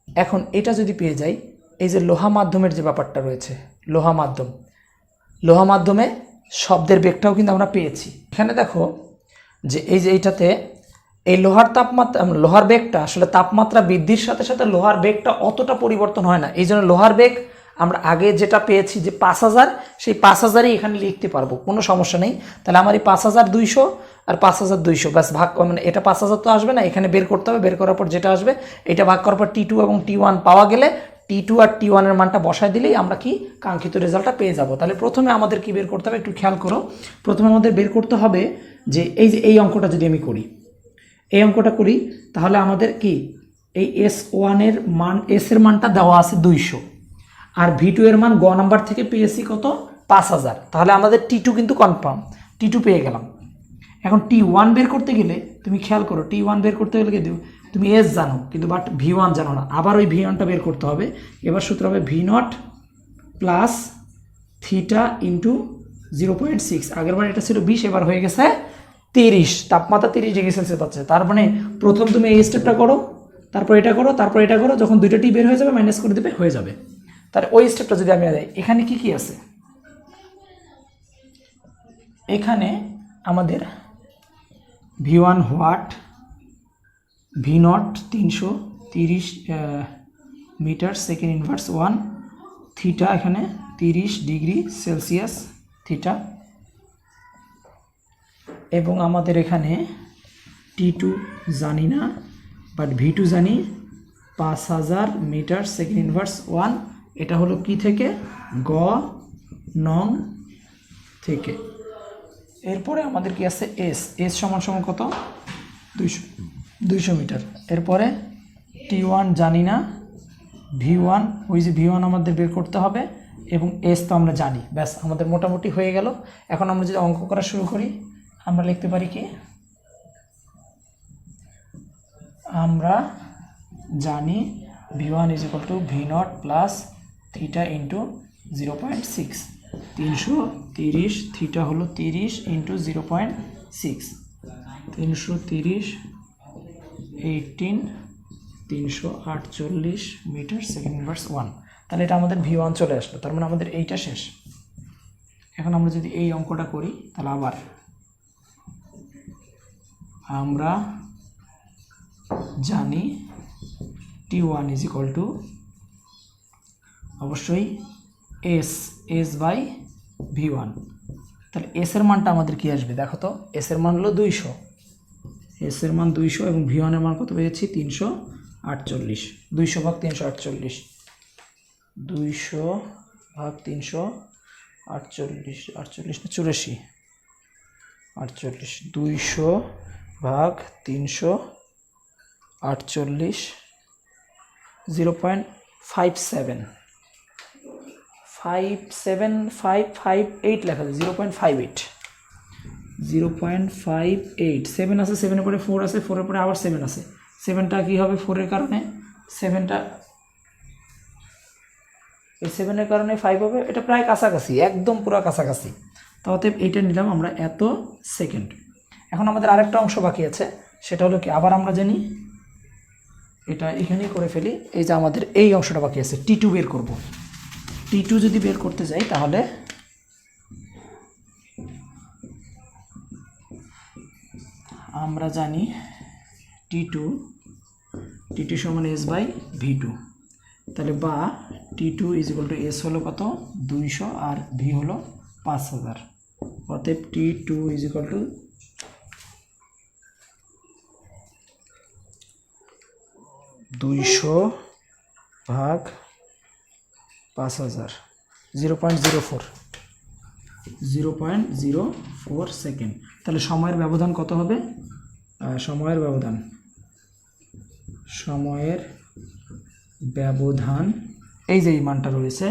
এখন এটা যদি পেয়ে যাই, এই যে লোহা মাধ্যমের যে ব্যাপারটা রয়েছে, লোহা মাধ্যমে শব্দের বেগটাও কিন্তু আমরা পেয়েছি। এখানে দেখো যে এই যে এইটাতে এই লোহার বেগটা আসলে তাপমাত্রা বৃদ্ধির সাথে সাথে লোহার বেগটা অতটা পরিবর্তন হয় না, এই জন্য লোহার বেগ আমরা আগে যেটা পেয়েছি যে 5000, সেই 5000ই এখানে লিখতে পারবো, কোনো সমস্যা নেই। তাহলে আমার এই 5200 আর 5200 ব্যাস ভাগ, মানে এটা 5000 তো আসবে না, এখানে বের করতে হবে, বের করার পর যেটা আসবে এটা ভাগ করার পর T2 এবং T1 পাওয়া গেলে T2 আর T1 এর মানটা বসায় দিলেই আমরা কি কাঙ্ক্ষিত রেজাল্টটা পেয়ে যাব। তাহলে প্রথমে আমাদের কি বের করতে হবে একটু খেয়াল করো। প্রথমে আমাদের বের করতে হবে যে এই অঙ্কটা যদি আমি করি, এই অঙ্কটা করি তাহলে আমাদের কি এই S1 এর মান, S এর মানটা দেওয়া আছে 200, আর V2 এর মান গ নাম্বার থেকে পেয়েছি কত 5000, তাহলে আমাদের T2 কিন্তু কনফার্ম, T2 পেয়ে গেলাম। এখন T1 বের করতে গেলে তুমি খেয়াল করো, T1 বের করতে গেলে তুমি S জানো কিন্তু বাট V1 জানো না, আবার ওই V1টা বের করতে হবে। এবার সূত্র হবে V0 প্লাস থিটা ইন্টু 0.6, আগের বার এটা ছিল 20, এবার হয়ে গেছে 30, তাপমাত্রা 30 ডিগ্রি সেলসিয়াস পাচ্ছে। তার মানে প্রথম তুমি এই স্টেপটা করো, তারপর এটা করো, তারপর এটা করো, যখন দুইটা টি বের হয়ে যাবে মাইনাস করে দেবে, হয়ে যাবে। তাহলে ওই স্টেপটা যদি আমি দেই, এখানে কি কি আছে, এখানে আমাদের V1 what, V0 330 metre second inverse 1, theta এখানে 30 ডিগ্রি সেলসিয়াস থিটা, এবং আমাদের এখানে T2 জানি না বাট V2 জানি 5000 মিটার সেকেন্ড ইনভার্স 1। এটা হলো কি থেকে, গ নং থেকে। এরপরে আমাদের কি আছে, এস। এস সমান সমান কত, 200 মিটার। এরপরে T1 জানি না, V1 ওই যে V1 আমাদের বের করতে হবে, এবং এস তো আমরা জানি। ব্যাস আমাদের মোটামুটি হয়ে গেল। এখন আমরা যদি অঙ্ক করা শুরু করি, আমরা লিখতে পারি কি, আমরা জানি V1 is equal two V0 plus theta into 0.6। 330, theta হলো 30 ইন্টু 0.6, 330 18 348 মিটার সেকেন্ড ইনভার্স 1। তাহলে এটা আমাদের V1 চলে আসলো, তার মানে আমাদের এইটা শেষ। এখন আমরা যদি এই অঙ্কটা করি, তাহলে আবার আমরা জানি T1 ইজ ইকুয়াল টু অবশ্যই এস বাই V1। তাহলে এস এর মানটা আমাদের কি আসবে দেখো তো, এস এর মান হলো 200, এস এর মান 200 এবং V1 এর মান কত পেয়েছি, 348। 200 ভাগ 348, 200 ভাগ 348, 48 না 84, 48, 200 ভাগ 348, 0.57, 57558 লেখা যায়, 0.58, 0.58। 7 আছে, 7-এর পরে 4 আছে, 4-এর পরে আবার 7 আছে। 7টা কি হবে 4-এর কারণে, 7টা এই 7-এর কারণে 5 হবে। এটা প্রায় কাছাকাছি, একদম পুরো কাছাকাছি। তাহলে এইটা নিলাম আমরা এত সেকেন্ড। এখন আমাদের আরেকটা অংশ বাকি আছে, সেটা হলো কি, আবার আমরা জানি, এটা এখানেই করে ফেলি। এই যে আমাদের এই অংশটা বাকি আছে, T2 বের করব। T2 যদি বের করতে যাই, তাহলে আমরা জানি T2 সমান S বাই V2। তাহলে বা T2 is equal to S হলো কত, 200, আর ভি হলো 5000। অতএব T2 ইজ ইকুয়াল টু 200 ভাগ 5000, 0.04 সেকেন্ড। তাহলে সময়ের ব্যবধান কত হবে, সময়ের ব্যবধান এই যে এই মানটা রয়েছে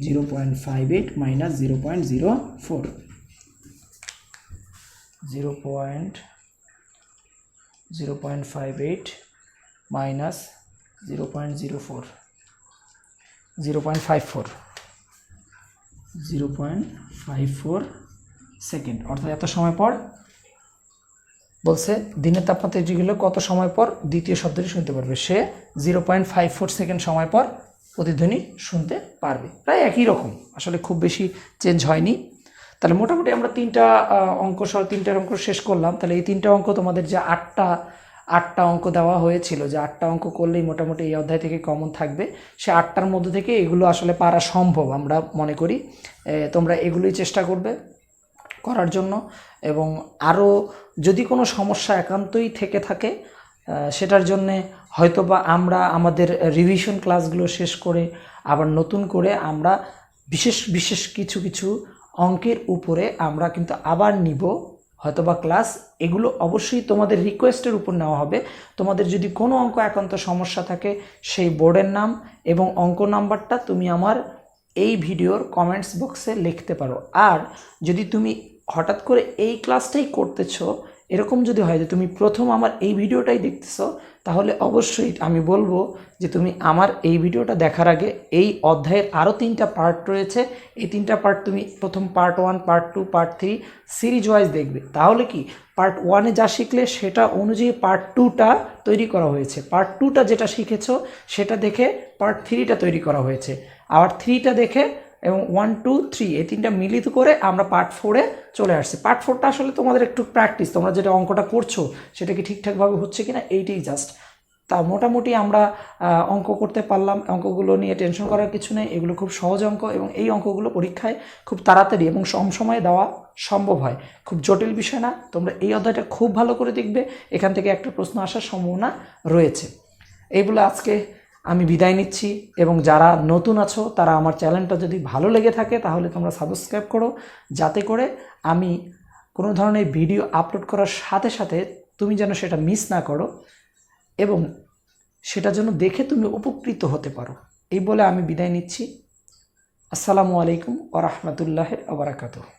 0.58 মাইনাস 0.04, 0.58 মাইনাস 0.04, 0.54 সেকেন্ড। অর্থাৎ এত সময় পর বলছে দিনের তাপমাত্রা গেলে কত সময় পর দ্বিতীয় শব্দটি শুনতে পারবে, সে 0.54 সেকেন্ড সময় পর প্রতিধ্বনি শুনতে পারবে। প্রায় একই রকম, আসলে খুব বেশি চেঞ্জ হয়নি। তাহলে মোটামুটি আমরা তিনটা অঙ্ক শেষ করলাম। তাহলে এই তিনটা অঙ্ক তোমাদের যে আটটা অঙ্ক দেওয়া হয়েছিল, যে 8টা অঙ্ক করলেই মোটামুটি এই অধ্যায় থেকে কমন থাকবে, সে 8টার মধ্যে থেকে এগুলো আসলে পারা সম্ভব আমরা মনে করি। তোমরা এগুলোই চেষ্টা করবে করার জন্য, এবং আরও যদি কোনো সমস্যা একান্তই থেকে থাকে সেটার জন্যে হয়তো বা আমরা আমাদের রিভিশন ক্লাসগুলো শেষ করে আবার নতুন করে আমরা বিশেষ কিছু অঙ্কের উপরে আমরা কিন্তু আবার নিব হয়তোবা ক্লাস। এগুলো অবশ্যই তোমাদের রিকোয়েস্টের উপর নেওয়া হবে। তোমাদের যদি কোনো অঙ্ক একান্ত সমস্যা থাকে, সেই বোর্ডের নাম এবং অঙ্ক নাম্বারটা তুমি আমার এই ভিডিওর কমেন্টস বক্সে লিখতে পারো। আর যদি তুমি হঠাৎ করে এই ক্লাসটাই করতেছো, এরকম যদি হয় যে তুমি প্রথম আমার এই ভিডিওটাই দেখতেছো, তাহলে অবশ্যই আমি বলবো যে তুমি আমার এই ভিডিওটা দেখার আগে এই অধ্যায়ের আরও 3টা পার্ট রয়েছে, এই 3টা পার্ট তুমি প্রথম part 1, part 2, part 3 series wise দেখবে। তাহলে কি পার্ট 1-এ যা শিখলে সেটা অনুযায়ী পার্ট 2টা তৈরি করা হয়েছে, পার্ট 2টা যেটা শিখেছো সেটা দেখে পার্ট 3টা তৈরি করা হয়েছে, আবার 3টা দেখে এবং 1, 2, 3 এই 3টা মিলিত করে আমরা পার্ট 4-এ চলে আসছি। পার্ট 4টা আসলে তোমাদের একটু প্র্যাকটিস, তোমরা যেটা অঙ্কটা করছো সেটা কি ঠিকঠাকভাবে হচ্ছে কিনা এইটাই জাস্ট। তা মোটামুটি আমরা অঙ্ক করতে পারলাম। অঙ্কগুলো নিয়ে টেনশন করার কিছু নেই, এগুলো খুব সহজ অঙ্ক এবং এই অঙ্কগুলো পরীক্ষায় খুব তাড়াতাড়ি এবং কম সময়ে দেওয়া সম্ভব হয়, খুব জটিল বিষয় না। তোমরা এই অধ্যায়টা খুব ভালো করে দেখবে, এখান থেকে একটা প্রশ্ন আসার সম্ভাবনা রয়েছে। এই বলে আজকে আমি বিদায় নিচ্ছি, এবং যারা নতুন আছো তারা আমার চ্যানেলটা যদি ভালো লেগে থাকে তাহলে তোমরা সাবস্ক্রাইব করো, যাতে করে আমি কোনো ধরনের ভিডিও আপলোড করার সাথে সাথে তুমি যেন সেটা মিস না করো এবং সেটা যেন দেখে তুমি উপকৃত হতে পারো। এই বলে আমি বিদায় নিচ্ছি। আসসালামু আলাইকুম ওয়া রাহমাতুল্লাহি ওয়া বারাকাতুহু।